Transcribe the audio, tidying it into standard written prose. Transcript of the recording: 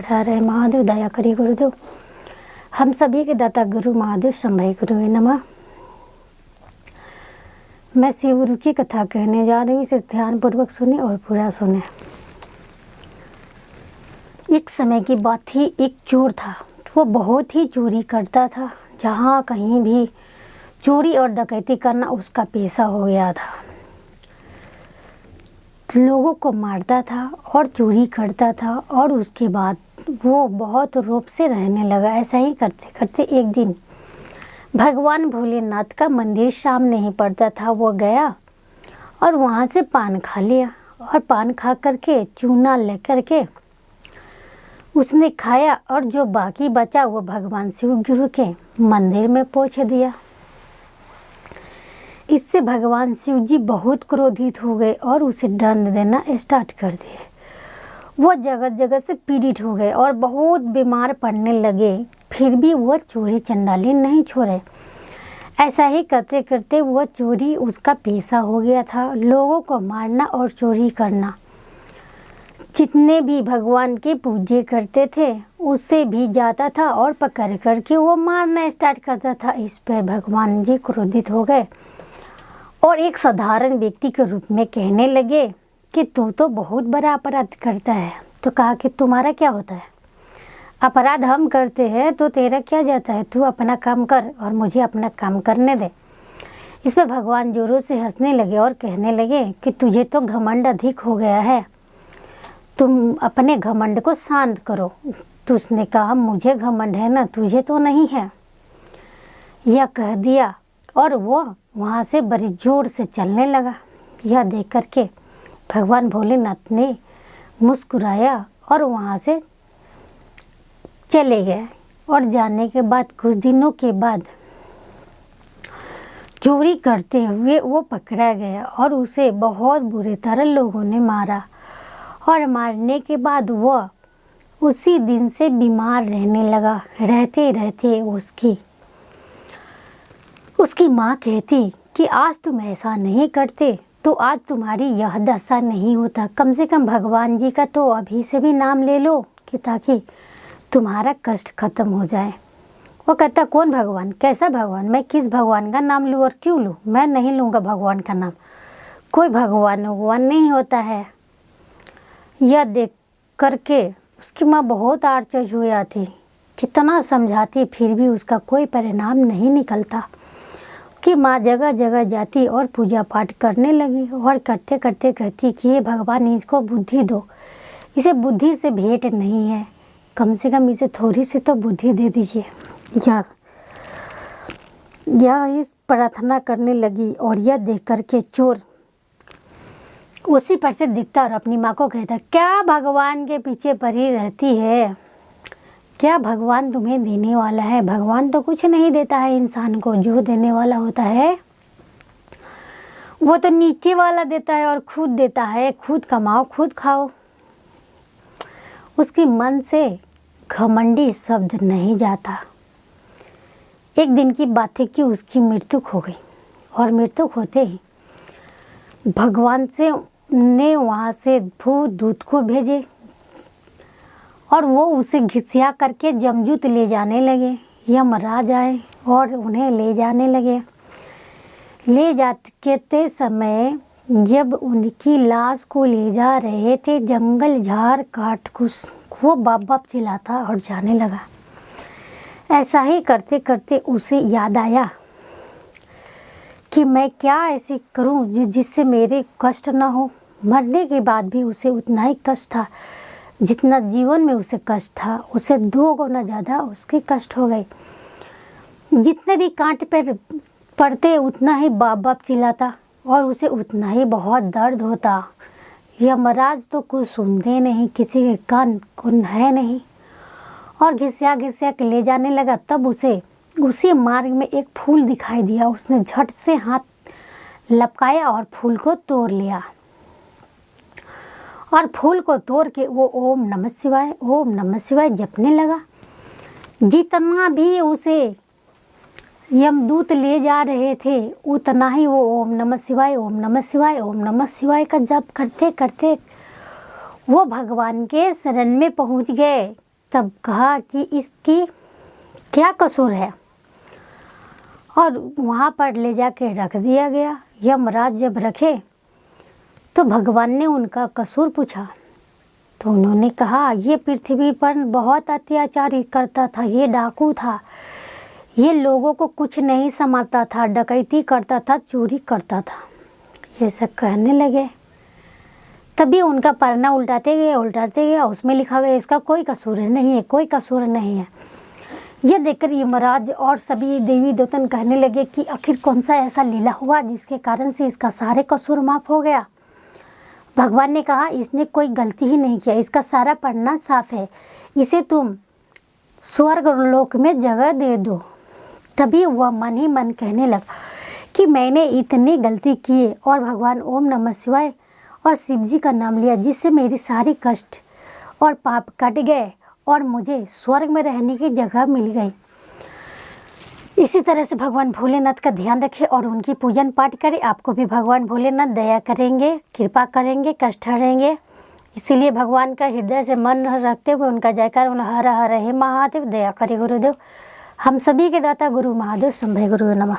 बाढ़ आ रहे महादेव, दया करिए गुरुदेव। हम सभी के दाता गुरु महादेव शंभय गुरुवे नमः। मैं शिव गुरु की कथा कहने जा रही हूँ, इसे ध्यानपूर्वक सुने और पूरा सुने। एक समय की बात थी, एक चोर था। वो बहुत ही चोरी करता था, जहाँ कहीं भी चोरी और डकैती करना उसका पेशा हो गया था। लोगों को मारता था और चोरी करता था और उसके बाद वो बहुत रौब से रहने लगा। ऐसा ही करते करते एक दिन भगवान भोलेनाथ का मंदिर सामने ही पड़ता था। वो गया और वहाँ से पान खा लिया और पान खा करके चूना लेकर के उसने खाया और जो बाकी बचा वो भगवान शिव गुरु के मंदिर में पहुँच दिया। इससे भगवान शिव जी बहुत क्रोधित हो गए और उसे दंड देना स्टार्ट कर दिए। वो जगह जगह से पीड़ित हो गए और बहुत बीमार पड़ने लगे, फिर भी वो चोरी चंडाली नहीं छोड़े। ऐसा ही करते करते वो चोरी उसका पेशा हो गया था, लोगों को मारना और चोरी करना। जितने भी भगवान के पूजे करते थे उससे भी जाता था और पकड़ करके वो मारना स्टार्ट करता था। इस पर भगवान जी क्रोधित हो गए और एक साधारण व्यक्ति के रूप में कहने लगे कि तू तो बहुत बड़ा अपराध करता है। तो कहा कि तुम्हारा क्या होता है, अपराध हम करते हैं तो तेरा क्या जाता है, तू अपना काम कर और मुझे अपना काम करने दे। इस पर भगवान जोरों से हंसने लगे और कहने लगे कि तुझे तो घमंड अधिक हो गया है, तुम अपने घमंड को शांत करो। तो उसने कहा मुझे घमंड है ना, तुझे तो नहीं है। यह कह दिया और वो वहाँ से बड़ी जोर से चलने लगा। यह देख करके भगवान भोलेनाथ ने मुस्कुराया और वहाँ से चले गए। और जाने के बाद कुछ दिनों के बाद चोरी करते हुए वो पकड़ा गया और उसे बहुत बुरी तरह लोगों ने मारा। और मारने के बाद वो उसी दिन से बीमार रहने लगा। रहते रहते उसकी माँ कहती कि आज तुम ऐसा नहीं करते तो आज तुम्हारी यह दशा नहीं होता। कम से कम भगवान जी का तो अभी से भी नाम ले लो कि ताकि तुम्हारा कष्ट खत्म हो जाए। वो कहता कौन भगवान, कैसा भगवान, मैं किस भगवान का नाम लूँ और क्यों लूँ, मैं नहीं लूँगा भगवान का नाम, कोई भगवान नहीं होता है। यह देख करके उसकी माँ बहुत आश्चर्य हो जाती, कितना समझाती फिर भी उसका कोई परिणाम नहीं निकलता। उसकी माँ जगह जगह जाती और पूजा पाठ करने लगी और करते करते कहती कि ये भगवान इसको बुद्धि दो, इसे बुद्धि से भेंट नहीं है, कम से कम इसे थोड़ी सी तो बुद्धि दे दीजिए। यह इस प्रार्थना करने लगी और यह देख करके चोर उसी पर से दिखता और अपनी माँ को कहता क्या भगवान के पीछे पड़ी रहती है, क्या भगवान तुम्हें देने वाला है, भगवान तो कुछ नहीं देता है इंसान को, जो देने वाला होता है वो तो नीचे वाला देता है और खुद देता है, खुद कमाओ खुद खाओ। उसकी मन से घमंडी शब्द नहीं जाता। एक दिन की बात है कि उसकी मृत्यु हो गई और मृत्यु होते ही भगवान से ने वहाँ से भूत दूत को भेजे और वो उसे घिसिया करके जमजूत ले जाने लगे। यमराज आए और उन्हें ले जाने लगे। ले जाते समय जब उनकी लाश को ले जा रहे थे, जंगल झाड़ काट कुछ वो बाप बाप चिल्लाता और जाने लगा। ऐसा ही करते करते उसे याद आया कि मैं क्या ऐसे करूं जिससे मेरे कष्ट ना हो। मरने के बाद भी उसे उतना ही कष्ट था जितना जीवन में उसे कष्ट था, उसे 2 गुना ज़्यादा उसके कष्ट हो गए। जितने भी कांट पर पड़ते उतना ही बाप बाप चिल्लाता और उसे उतना ही बहुत दर्द होता। यमराज तो कुछ सुनते नहीं, किसी के कान कौन है नहीं और घिसिया घिसिया के ले जाने लगा। तब उसे उसी मार्ग में एक फूल दिखाई दिया। उसने झट से हाथ लपकाया और फूल को तोड़ लिया और फूल को तोड़ के वो ओम नमः शिवाय जपने लगा। जितना भी उसे यमदूत ले जा रहे थे उतना ही वो ओम नमः शिवाय का जप करते करते वो भगवान के शरण में पहुंच गए तब कहा कि इसकी क्या कसूर है, और वहाँ पर ले जाके रख दिया गया। यमराज जब रखे तो भगवान ने उनका कसूर पूछा, तो उन्होंने कहा ये पृथ्वी पर बहुत अत्याचार करता था, ये डाकू था, ये लोगों को कुछ नहीं समझता था, डकैती करता था, चोरी करता था, ये सब कहने लगे। तभी उनका पन्ना उल्टाते गए, उसमें लिखा गया इसका कोई कसूर नहीं है, कोई कसूर नहीं है। ये देखकर यमराज और सभी देवी देवतन कहने लगे कि आखिर कौन सा ऐसा लीला हुआ जिसके कारण से इसका सारे कसूर माफ़ हो गया। भगवान ने कहा इसने कोई गलती ही नहीं किया, इसका सारा पन्ना साफ है, इसे तुम स्वर्ग लोक में जगह दे दो। तभी वह मन ही मन कहने लगा कि मैंने इतनी गलती किए, और भगवान ओम नमः शिवाय और शिव जी का नाम लिया, जिससे मेरी सारी कष्ट और पाप कट गए और मुझे स्वर्ग में रहने की जगह मिल गई। इसी तरह से भगवान भोलेनाथ का ध्यान रखें और उनकी पूजन पाठ करें। आपको भी भगवान भोलेनाथ दया करेंगे, कृपा करेंगे, कष्ट हरेंगे। इसीलिए भगवान का हृदय से मन रखते हुए उनका जयकार हर हर हे महादेव, दया करे गुरुदेव। हम सभी के दाता गुरु महादेव, शंभे गुरु नमः।